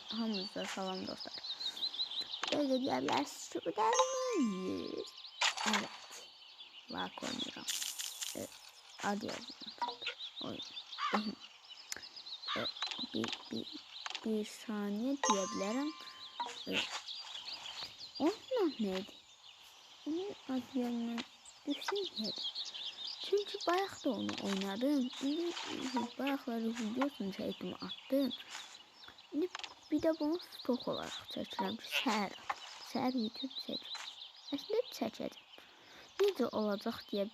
Hamınıza salam dostlar. Böyle diyebilirsiniz ki bu derneği. Evet. Bak oynuyorum. Adı yazıyorum. Oyun. Bir saniye diyebilirim. Onunla neydi? Onun adı yanına düşsün. Çünkü bayaq da onu oynadım. İndi bayaqları videosunu çəkdim, attım. İndi bir də bunu stok olaraq çəkirəm ki, səhər video çəkirəm. Əslində çəkəcəm. Necə olacaq deyə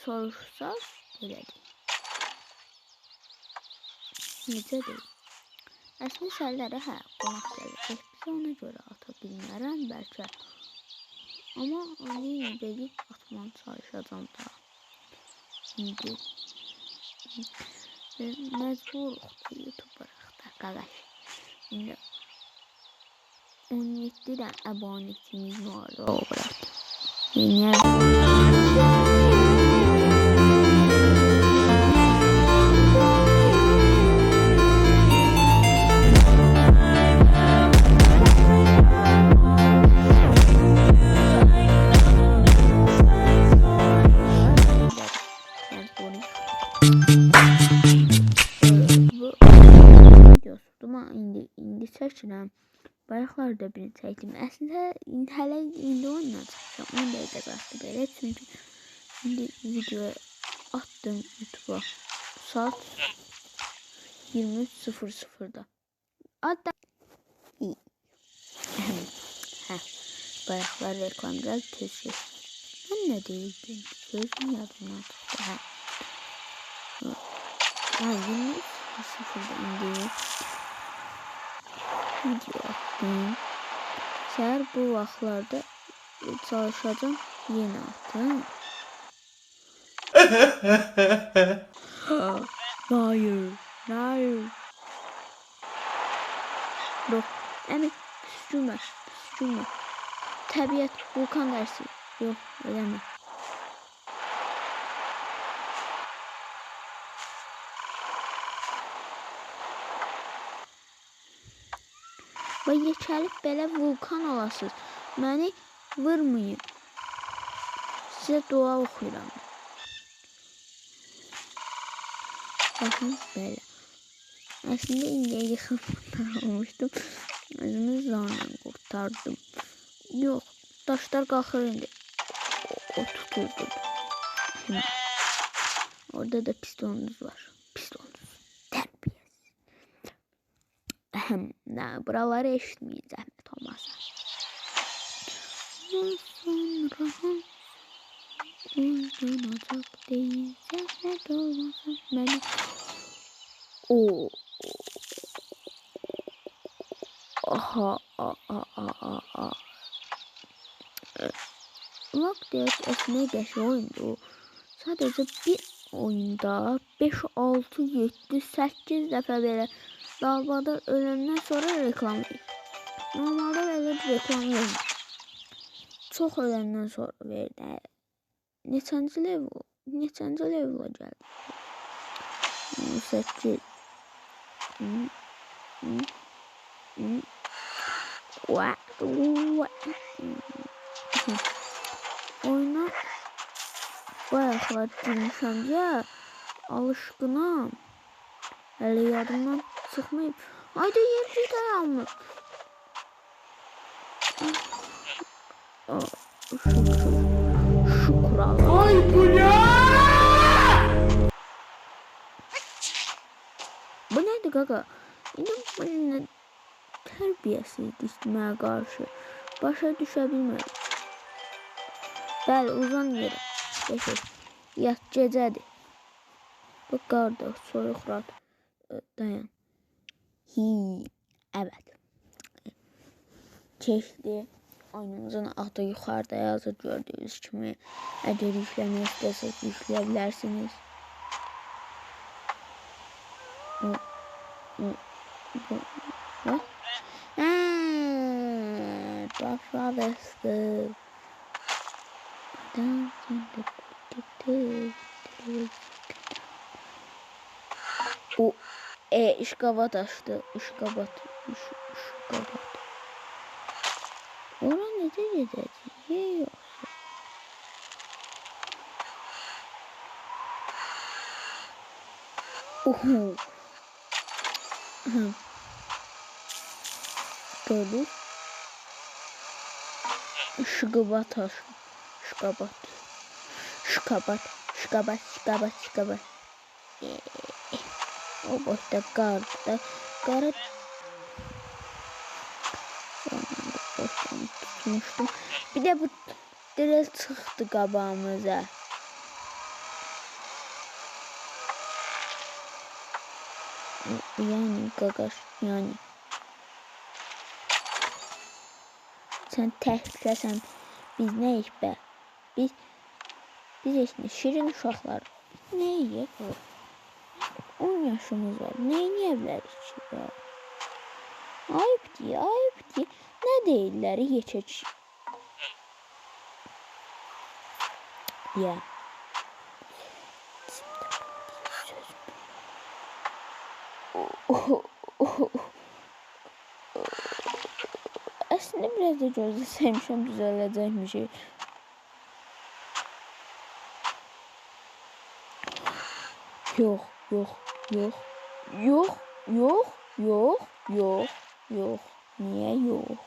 soruşsaq, belədir. Necə deyil. Əslində səhərləri qonaq gələcək. Bizə ona görə ata bilmərəm bəlkə. Amma onu belib atmaya çalışacağım da. Şimdi mecburuq da YouTuberıq da qardaş. Şimdi 17 də abonetimiz var o bırak. İndi çəkirəm. Bayaqlarda birini çəkdim. Əslində hələ indi oynayacağam. 10 dəqiqə qaldı belə. Çünki indi video attım YouTube'a. Saat 23:00'da. Hatta bayaqlar reklam gəldi tez. Mən nə deyildim? Sözüm yadımdan çıxdı. 23:00'da indi video attım. Səhər bu vaxtlarda çalışacağım yenə attım. Hayır. Yox, yəni püskürmə. Təbiət, vulkan dərsi. Yox, eləmə. Və yekəlib belə vulkan olasınız. Məni vurmayın. Sizə dua oxuyuram. Baxın belə. Əslində indiyə yıxılmadan olmuşdum. Özümü zanla qurtardım. Yox, daşlar qalxır indi. O tuturdu. Orada da pistonunuz var. Buraları eşitmeyin zəhmət olmasa. Sonra uygunacaq deyil, zəhmət olmasa məni. Ulaq deyək, əslində qəşəng oyundur. Sadəcə bir oyunda 5, 6, 7, 8 dəfə belə dalbada öləndən sonra reklam verir. Normalda belə reklam verir. Çox öləndən sonra verir. Neçənci level'a gəldi? 8. Oyuna bayaqlar girmişəm deyə alışqınam. Hələ yadımdan çıxmayıb. Hayda yer bir dayanmır. Şu kurallar. Ay bu ne? Bu neydi qaqa? İndi bununla tərbiyəsizlik mənə qarşı başa düşə bilmədim. Bəli, uzan yerə. Yat, gecədir. Bu qarda, soyuq rahat. Dayan. Evet. Keyifli. Oyunumuzun adı yuxarıda yazır gördüğünüz kimi. Əgər yükləmək istəsək yükləyə bilərsiniz. Başlamışdı. O işqabat açdı. qabat. Ora necə gedəcəyik? Yoxsa. Oho. Gördük. Şıqabat aşkım. Şıqabat. Şıqabat. Şıqabat. Şıqabat. Şıqabat. O boşda qarda. Qara. Boşdan tutmuştum. Bir də bu direl çıxdı qabağımıza. Yani qaqaş. Yani. Sen təhsəsən. Biz nəyik bə? Biz eşini şirin uşaqlar. Nəyik o? 10 yaşımız var. Neyini evlərik ki ya? Ayıbdır, ayıbdır. Nə deyirlər? Keçək. Ya. Aslında biraz da gözləsəymişəm düzələcəkmiş. Yox, yox, yox. Yox, yox, yox, yox, yox. Niyə yox?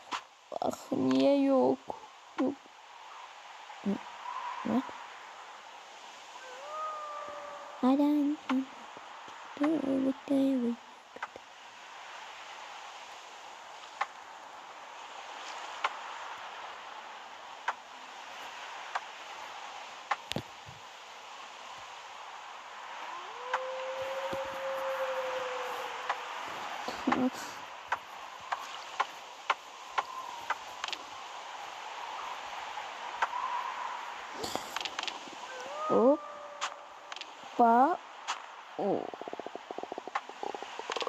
Bax, niyə yox? Yox. Nə? Adam. Hoppa.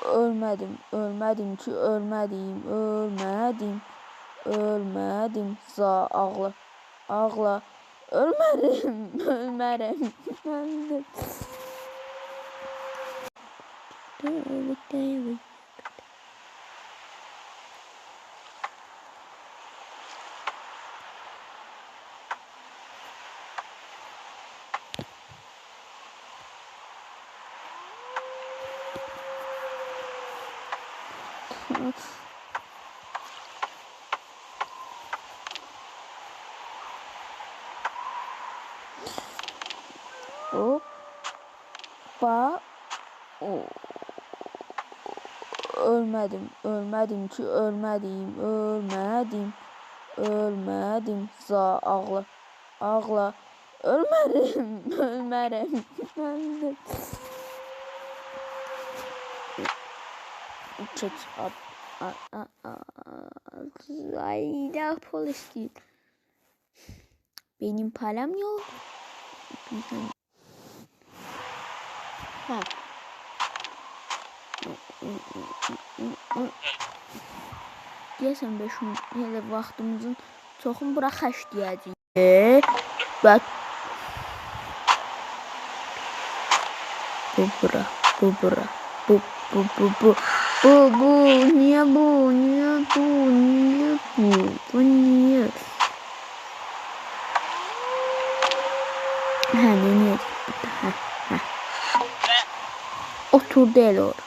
Ölmedim. Ölmedim ki ölmedim. Ölmedim. Ölmedim. Ağla. Ağla. Ölmedim. Ölmedim. Öldüm. Hoppa. Ölmedim. Ölmedim ki ölmedim. Ölmedim. Ölmedim. Ağla. Ağla. Ölmedim. Ölmedim. Öldüm. Çek. Ay daha polis değil. Benim param yok. Ha. Deyəsən 5 gün elə vaxtımızın çoxunu bura xərcləyəcəyik. Bak. Bu bura. Bu bura. Bu. Niye bu? Niye bu? Niye bu? Bu niye? Ha niye? Ha. Oturdu el orada.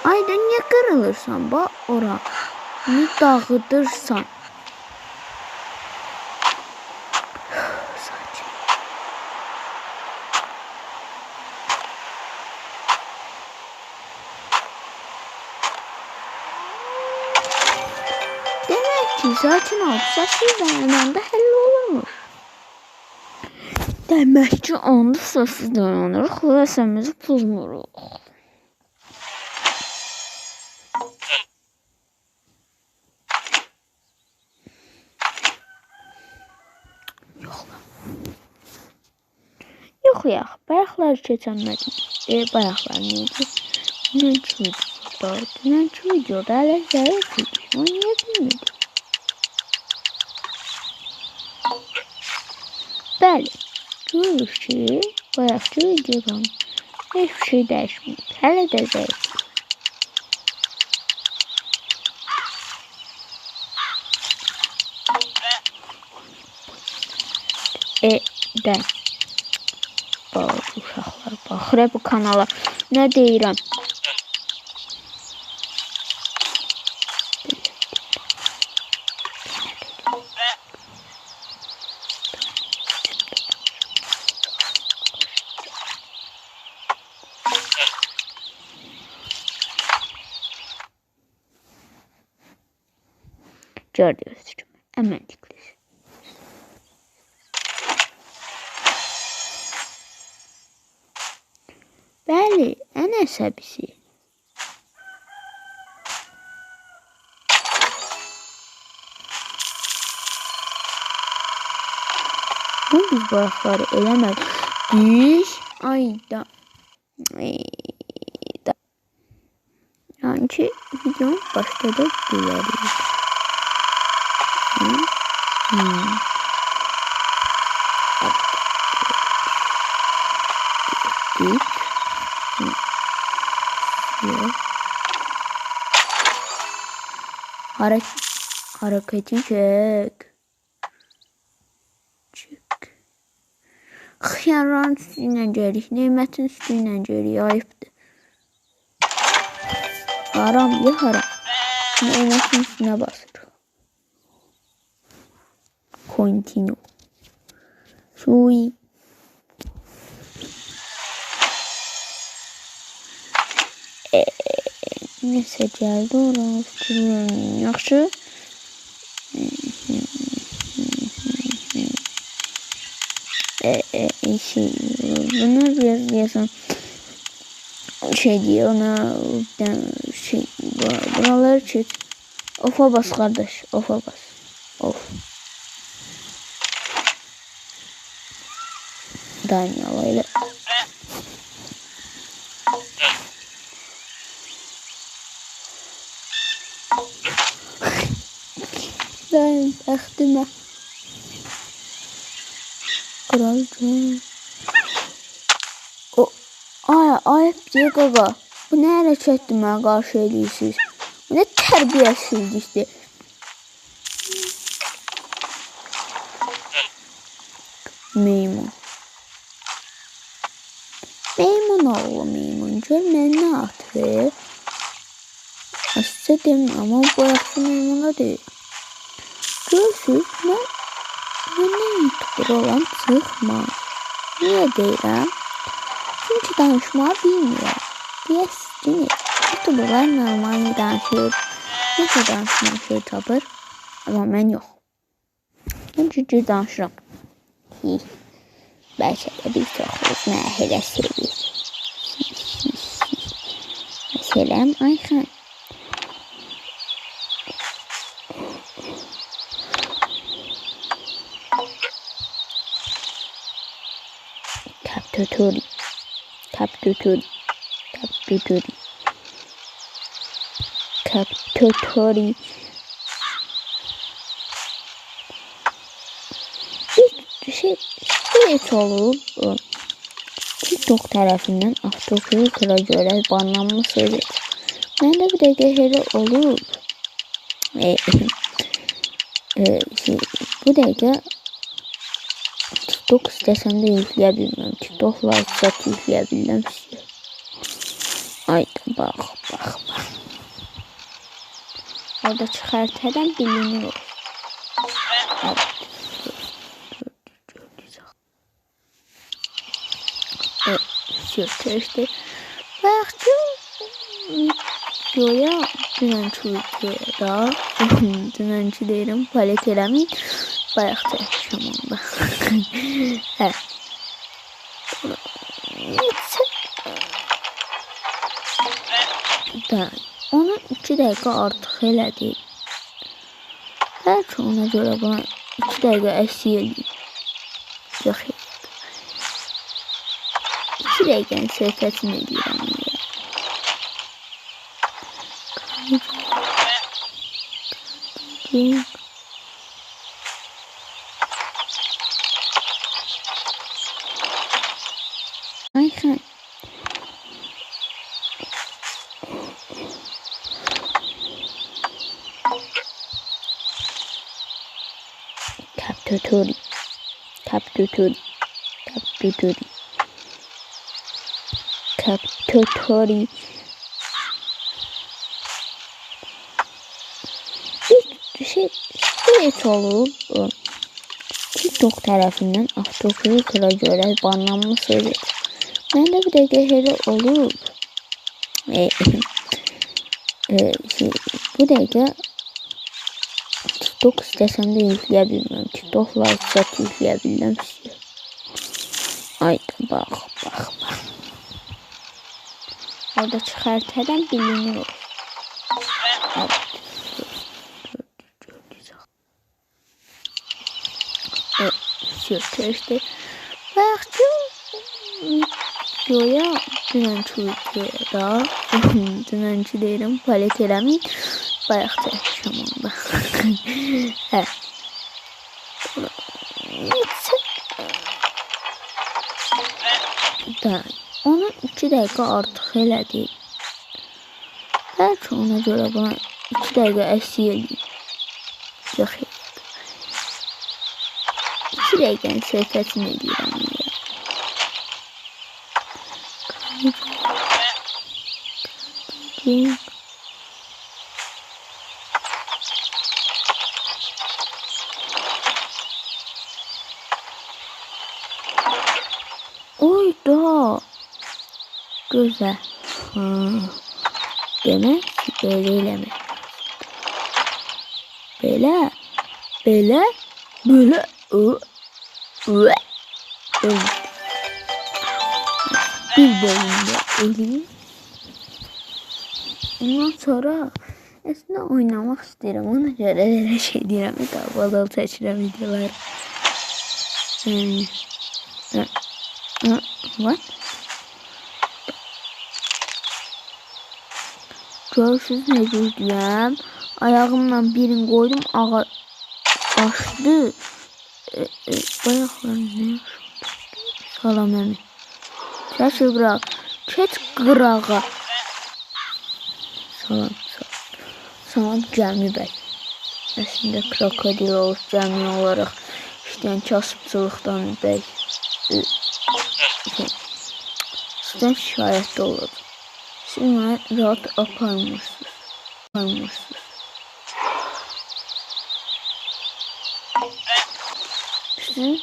Ayda niye kırılırsan bak ora. Ne dağıtırsan. Sakin. Demek ki sakin olsa sizden yanında hallolurmuş. Demek ki onda sessiz dayanırıq və səsimizi pozmuruq. Yox ya, bayaqlar keçənmədik. Bayaqlar neydi? Dünənki videoda hələ zəif idi. Onu niyə bilmədim? Bəli, görürük ki, bayaqki videodan Hiçbir şey değişmiyor. Hele de zayıf. De. Bak uşaqlar baxır bu kanala. Nə deyirəm? Gördünüz kimi. Əmənlikli. Bəli, ən əsəbisi. Bu biz balıqları eləmədik. Ayda. Yani ki videonun başta da biliriz. Hareketi çek. Xiyarların üstüyle gəlik, nimetin üstüyle gəlik, ayıbdır. Haram ya haram. Nimetin üstüne basır. Continue. Sui. Neyse geldi oranı üstüne yaxşı. Bunu biraz yazan şey diye ona şey buraları çek. Ofa bas kardeş, ofa bas. Of. Danyalayla. Ben bəxtimə. Kralcı. O ayıp diye baba. Bu ne hərəkətdir mənə qarşı edirsiniz? Bu ne tərbiyəsizlikdir? Meymun. Meymun oğlu meymun. Gör mən nə atır? Sizə demir ama bu yaxşı meymuna deyil. Görürsünüz mən YouTuber olan çıxmaz. Niye deyirəm? Çünkü danışmağı bilmiyor. Deyəsiniz, YouTuberlar normal danışır. Necə danışmaq şey tapır. Ama mən yox. Mən ciddi danışıram. Bəlkə də bir çoxluq mənə elə sevir. Məsələn, Ayxan. Tutori. Bir şey olur. TikTok tərəfindən автокlikə görə banlanmışsınız. Məndə bir dəqiqə elə olur. Bu dəqiqə TikTok istesem de yükleyebilmem. TikTok WhatsApp yükleyebilmem size. Ayda bak. Orada çıkartadan bilinir. Evet. Işte. Bayakçı videoya dünençi videoya da dünençi değilim. Palet eləmin. Bayakçı yapmışım onda. Evet. Da onu 2 dakika artıq elədi. Bəlkə ona görə buna 2 dakika əksik eləyim. Yox. 2 dəqiqənin söhbətini eləyirəm. Ayxan. Captotori. Captotori. Captotori. Captotori. Hiç olur. TikTok tərəfindən avtokliklə görə banlanmışsınız. Məndə bir dəqiqə elə olub. Bu dəqiqə TikTok istəsəm də yükləyə bilmirəm. TikTokla chat yükləyə bilirəm sizə. Ayda bax. Oradakı xəritədən bilinir o. Evet. Sürtüştü. Bayaqçı videoya dünənki deyirəm, palet eləmin. Bayaq çəkmişəm onda. Hə. Da, onu 2 dəqiqə artıq elədi. Bəlkə ona görə buna 2 dəqiqə əksik eləyib. Yox elədi. 2 dəqiqənin söhbətini eləyirəm. Oy da. Güzel. Demek ki böyle eləmək. Böyle. Bir bölümde eləyim. Ondan sonra aslında oynamak istedim. Ona göre öyle şey deyirəm. Balal çəkirəm videolar. What? Görürsünüz ne gözləyəm. Ayağımla birini koydum. Ağa açdı. Bayaqlarım ne yaşadı? Salam əmi. Çəkil qıraq. Keç qırağa. Salam Cəmi bəy. Əslində krokodil olur Cəmi olaraq. İşləyən kasıbçılıqdan bəy. Sizdən şikayətdə olacaq. Siz mənə rahat aparmırsınız. Siz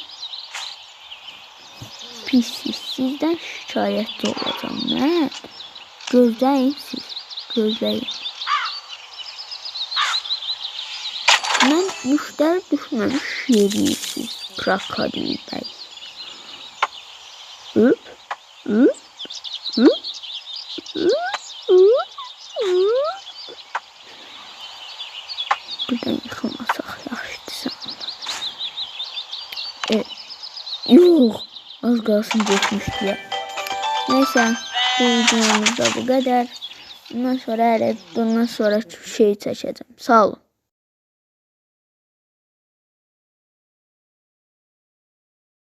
pisiz. Sizdən şikayətdə olacağım. Mən gözləyin siz. Gözləyin. Mən müştəri düşməmiş yeriyirsiniz. Krokodil bəy. Buradan yıkılmasak yaxşıdır sana. Yox. Az qalsın geçmişdi ya. Neyse. Bu videomuz da bu kadar. Bundan sonra şey çəkəcəm. Sağ olun.